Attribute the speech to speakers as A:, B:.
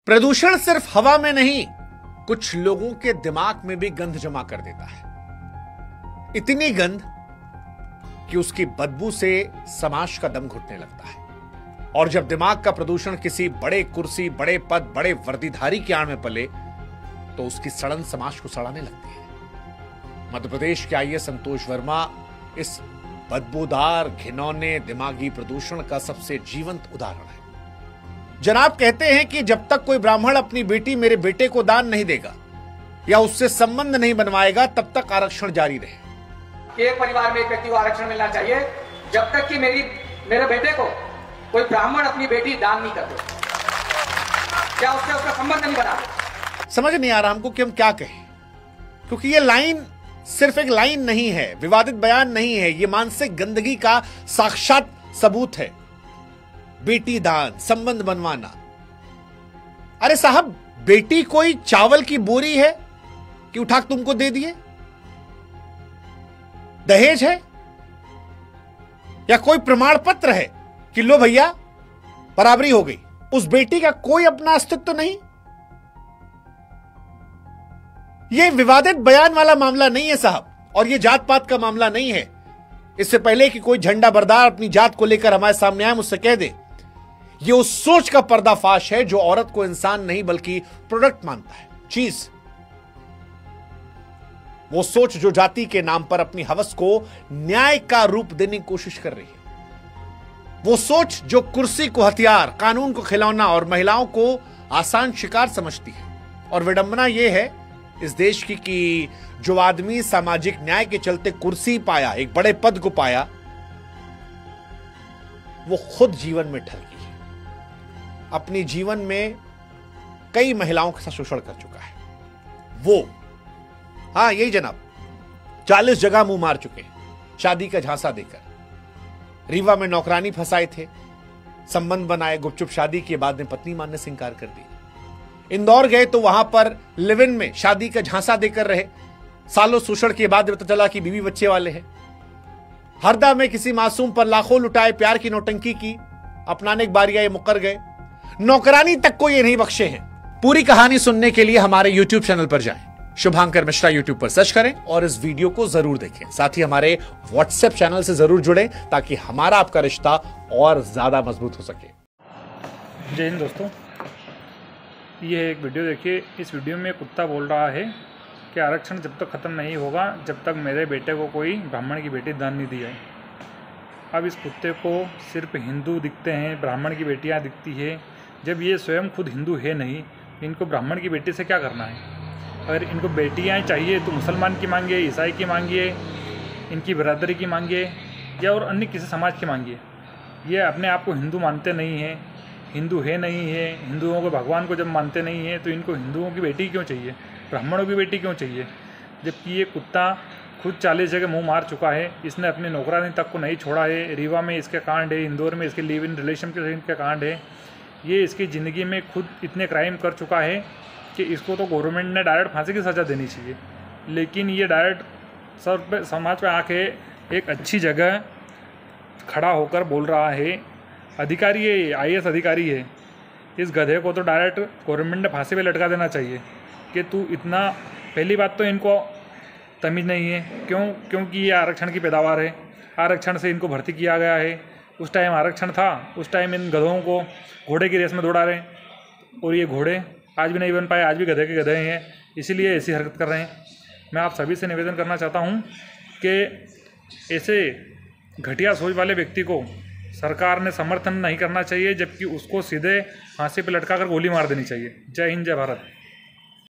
A: प्रदूषण सिर्फ हवा में नहीं, कुछ लोगों के दिमाग में भी गंध जमा कर देता है। इतनी गंध कि उसकी बदबू से समाज का दम घुटने लगता है। और जब दिमाग का प्रदूषण किसी बड़े कुर्सी, बड़े पद, बड़े वर्दीधारी की आड़ में पले तो उसकी सड़न समाज को सड़ाने लगती है। मध्य प्रदेश के आईएएस संतोष वर्मा इस बदबूदार, घिनौने, दिमागी प्रदूषण का सबसे जीवंत उदाहरण है। जनाब कहते हैं कि जब तक कोई ब्राह्मण अपनी बेटी मेरे बेटे को दान नहीं देगा या उससे संबंध नहीं बनवाएगा तब तक आरक्षण जारी रहे।
B: एक परिवार में एक व्यक्ति को आरक्षण मिलना चाहिए जब तक कि मेरे बेटे को कोई ब्राह्मण अपनी बेटी दान नहीं करते, क्या उससे उसका संबंध नहीं बना।
A: समझ नहीं आ रहा हमको कि हम क्या कहें, क्योंकि ये लाइन सिर्फ एक लाइन नहीं है, विवादित बयान नहीं है, ये मानसिक गंदगी का साक्षात सबूत है। बेटी दान, संबंध बनवाना। अरे साहब, बेटी कोई चावल की बोरी है कि उठा तुमको दे दिए? दहेज है या कोई प्रमाण पत्र है कि लो भैया बराबरी हो गई? उस बेटी का कोई अपना अस्तित्व तो नहीं। यह विवादित बयान वाला मामला नहीं है साहब, और यह जात पात का मामला नहीं है। इससे पहले कि कोई झंडा बरदार अपनी जात को लेकर हमारे सामने आए, मुझसे कह दे, यह उस सोच का पर्दाफाश है जो औरत को इंसान नहीं बल्कि प्रोडक्ट मानता है, चीज। वो सोच जो जाति के नाम पर अपनी हवस को न्याय का रूप देने की कोशिश कर रही है। वो सोच जो कुर्सी को हथियार, कानून को खिलौना और महिलाओं को आसान शिकार समझती है। और विडंबना यह है इस देश की कि जो आदमी सामाजिक न्याय के चलते कुर्सी पाया, एक बड़े पद को पाया, वो खुद जीवन में ठगी है। अपनी जीवन में कई महिलाओं के साथ शोषण कर चुका है वो। हाँ, यही जनाब, 40 जगह मुंह मार चुके हैं शादी का झांसा देकर। रीवा में नौकरानी फंसाए थे, संबंध बनाए, गुपचुप शादी के बाद में पत्नी मानने से इंकार कर दी। इंदौर गए तो वहां पर लिव इन में शादी का झांसा देकर रहे, सालों शोषण के बाद पता चला कि बीवी बच्चे वाले हैं। हरदा में किसी मासूम पर लाखों लुटाए, प्यार की नौटंकी की, अपनाने की बारी आई, मुकर गए। नौकरानी तक को ये नहीं बख्शे हैं। पूरी कहानी सुनने के लिए हमारे YouTube चैनल पर जाएं, शुभांकर मिश्रा YouTube पर सर्च करें और इस वीडियो को जरूर देखें। साथ ही हमारे WhatsApp चैनल से जरूर जुड़ें ताकि हमारा आपका रिश्ता और ज्यादा मजबूत हो सके।
C: जय हिंद दोस्तों, ये एक वीडियो देखिए। इस वीडियो में कुत्ता बोल रहा है कि आरक्षण जब तक ख़त्म नहीं होगा जब तक मेरे बेटे को कोई ब्राह्मण की बेटी दान नहीं दी है। अब इस कुत्ते को सिर्फ हिंदू दिखते हैं, ब्राह्मण की बेटियां दिखती है, जब ये स्वयं खुद हिंदू है नहीं। इनको ब्राह्मण की बेटी से क्या करना है? अगर इनको बेटियां चाहिए तो मुसलमान की मांगिए, ईसाई की मांगिए, इनकी बिरादरी की मांगिए या और अन्य किसी समाज की मांगिए। ये अपने आप को हिंदू मानते नहीं हैं, हिंदू है नहीं है, हिंदुओं को भगवान को जब मानते नहीं हैं तो इनको हिंदुओं की बेटी क्यों चाहिए, ब्राह्मणों की बेटी क्यों चाहिए? जबकि ये कुत्ता खुद 40 जगह मुंह मार चुका है। इसने अपनी नौकरानी तक को नहीं छोड़ा है। रीवा में इसके कांड है, इंदौर में इसके लिव इन रिलेशन के कांड है। ये इसकी ज़िंदगी में खुद इतने क्राइम कर चुका है कि इसको तो गवर्नमेंट ने डायरेक्ट फांसी की सज़ा देनी चाहिए, लेकिन ये डायरेक्ट समाज पे आके एक अच्छी जगह खड़ा होकर बोल रहा है। अधिकारी है, आईएएस अधिकारी है। इस गधे को तो डायरेक्ट गवर्नमेंट ने फांसी पे लटका देना चाहिए कि तू इतना। पहली बात तो इनको तमीज़ नहीं है, क्योंकि ये आरक्षण की पैदावार है। आरक्षण से इनको भर्ती किया गया है। उस टाइम आरक्षण था, उस टाइम इन गधों को घोड़े की रेस में दौड़ा रहे हैं और ये घोड़े आज भी नहीं बन पाए, आज भी गधे के गधे हैं, इसीलिए ऐसी हरकत कर रहे हैं। मैं आप सभी से निवेदन करना चाहता हूं कि ऐसे घटिया सोच वाले व्यक्ति को सरकार ने समर्थन नहीं करना चाहिए, जबकि उसको सीधे फांसी पर लटका कर गोली मार देनी चाहिए। जय हिंद, जय भारत।